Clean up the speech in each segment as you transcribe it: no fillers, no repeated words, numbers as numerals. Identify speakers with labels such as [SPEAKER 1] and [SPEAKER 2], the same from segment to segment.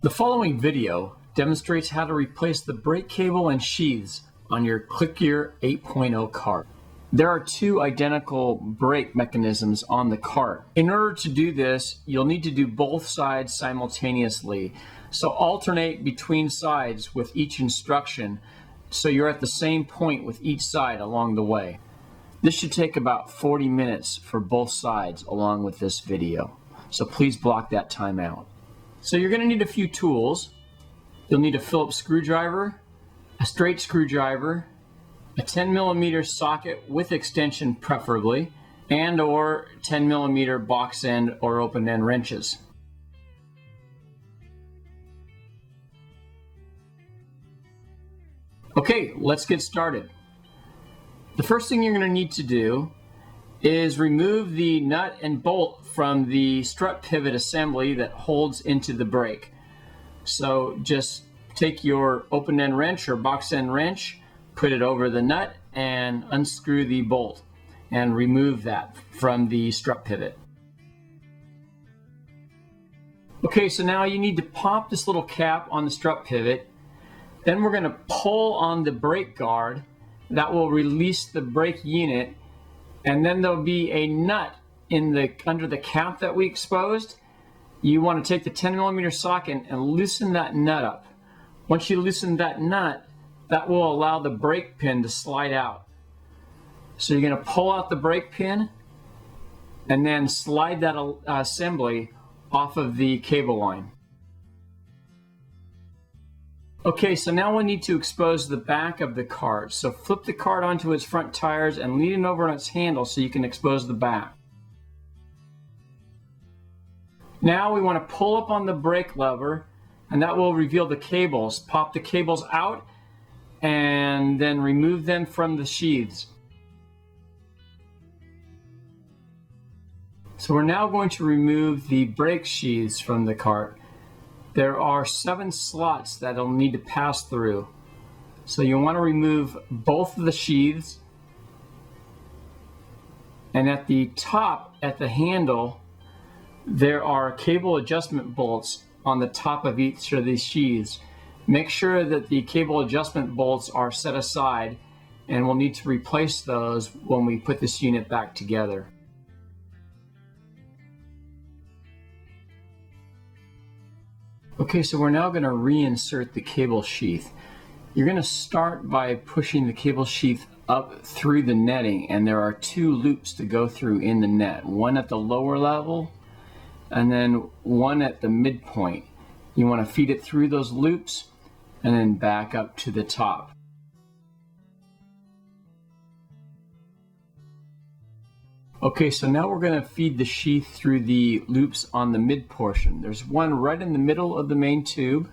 [SPEAKER 1] The following video demonstrates how to replace the brake cable and sheaths on your Clicgear 8.0 cart. There are two identical brake mechanisms on the cart. In order to do this, you'll need to do both sides simultaneously. So alternate between sides with each instruction so you're at the same point with each side along the way. This should take about 40 minutes for both sides along with this video. So please block that time out. So you're going to need a few tools. You'll need a Phillips screwdriver, a straight screwdriver, a 10mm socket with extension preferably, and or 10mm box end or open end wrenches. Okay, let's get started. The first thing you're going to need to do is remove the nut and bolt from the strut pivot assembly that holds into the brake. So just take your open end wrench or box end wrench, put it over the nut and unscrew the bolt and remove that from the strut pivot. Okay, so now you need to pop this little cap on the strut pivot. Then we're going to pull on the brake guard. That will release the brake unit, and then there'll be a nut under the cap that we exposed. You want to take the 10mm socket and loosen that nut up. Once you loosen that nut, that will allow the brake pin to slide out. So you're going to pull out the brake pin and then slide that assembly off of the cable line. Okay, so now we need to expose the back of the cart. So flip the cart onto its front tires and lean it over on its handle so you can expose the back. Now we want to pull up on the brake lever and that will reveal the cables. Pop the cables out and then remove them from the sheaths. So we're now going to remove the brake sheaths from the cart. There are 7 slots that it'll need to pass through. So you'll want to remove both of the sheaths. And at the top, at the handle, there are cable adjustment bolts on the top of each of these sheaths. Make sure that the cable adjustment bolts are set aside, and we'll need to replace those when we put this unit back together. Okay, so we're now going to reinsert the cable sheath. You're going to start by pushing the cable sheath up through the netting, and there are 2 loops to go through in the net. One at the lower level and then one at the midpoint. You want to feed it through those loops and then back up to the top. Okay, so now we're going to feed the sheath through the loops on the mid portion. There's one right in the middle of the main tube,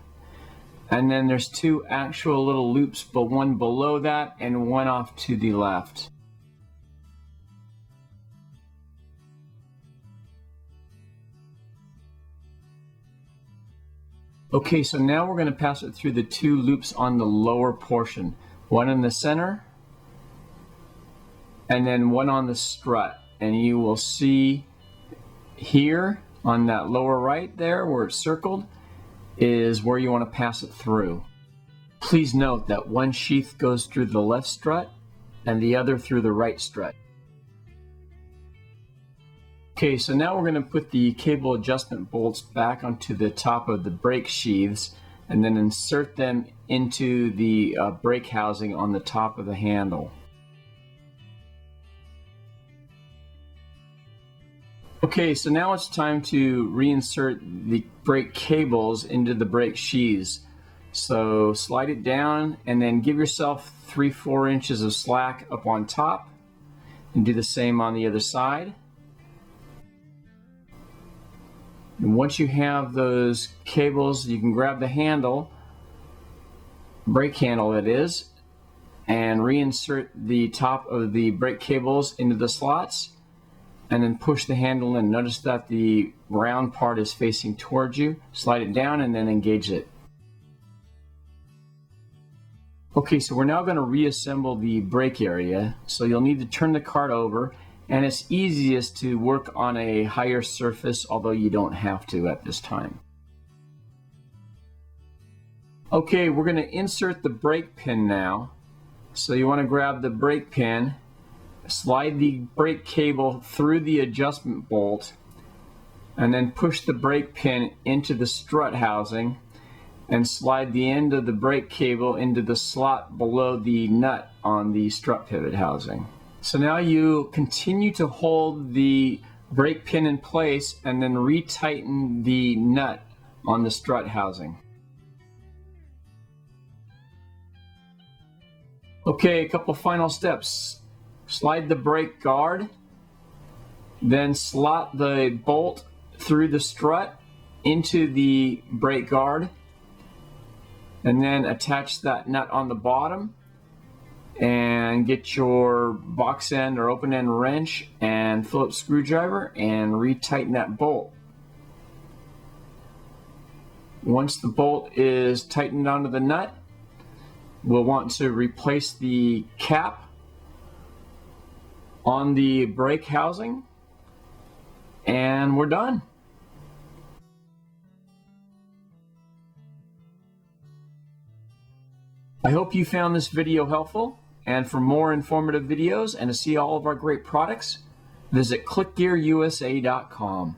[SPEAKER 1] and then there's 2 actual little loops, but one below that and one off to the left. Okay, so now we're going to pass it through the 2 loops on the lower portion. One in the center, and then one on the strut. And you will see here on that lower right there where it's circled is where you want to pass it through. Please note that one sheath goes through the left strut and the other through the right strut. Okay, so now we're going to put the cable adjustment bolts back onto the top of the brake sheaths and then insert them into the brake housing on the top of the handle. Okay, so now it's time to reinsert the brake cables into the brake sheaths. So slide it down and then give yourself 3-4 inches of slack up on top and do the same on the other side. And once you have those cables, you can grab the handle, brake handle that is, and reinsert the top of the brake cables into the slots. And then push the handle in. Notice that the round part is facing towards you. Slide it down and then engage it. Okay, so we're now going to reassemble the brake area. So you'll need to turn the cart over, and it's easiest to work on a higher surface, although you don't have to at this time. Okay, we're going to insert the brake pin now. So you want to grab the brake pin, slide the brake cable through the adjustment bolt, and then push the brake pin into the strut housing and slide the end of the brake cable into the slot below the nut on the strut pivot housing. So now you continue to hold the brake pin in place and then retighten the nut on the strut housing. Okay, a couple final steps. Slide the brake guard, then slot the bolt through the strut into the brake guard, and then attach that nut on the bottom and get your box end or open end wrench and Phillips screwdriver and retighten that bolt. Once the bolt is tightened onto the nut, we'll want to replace the cap on the brake housing, and we're done. I hope you found this video helpful, and for more informative videos and to see all of our great products, visit clicgearusa.com.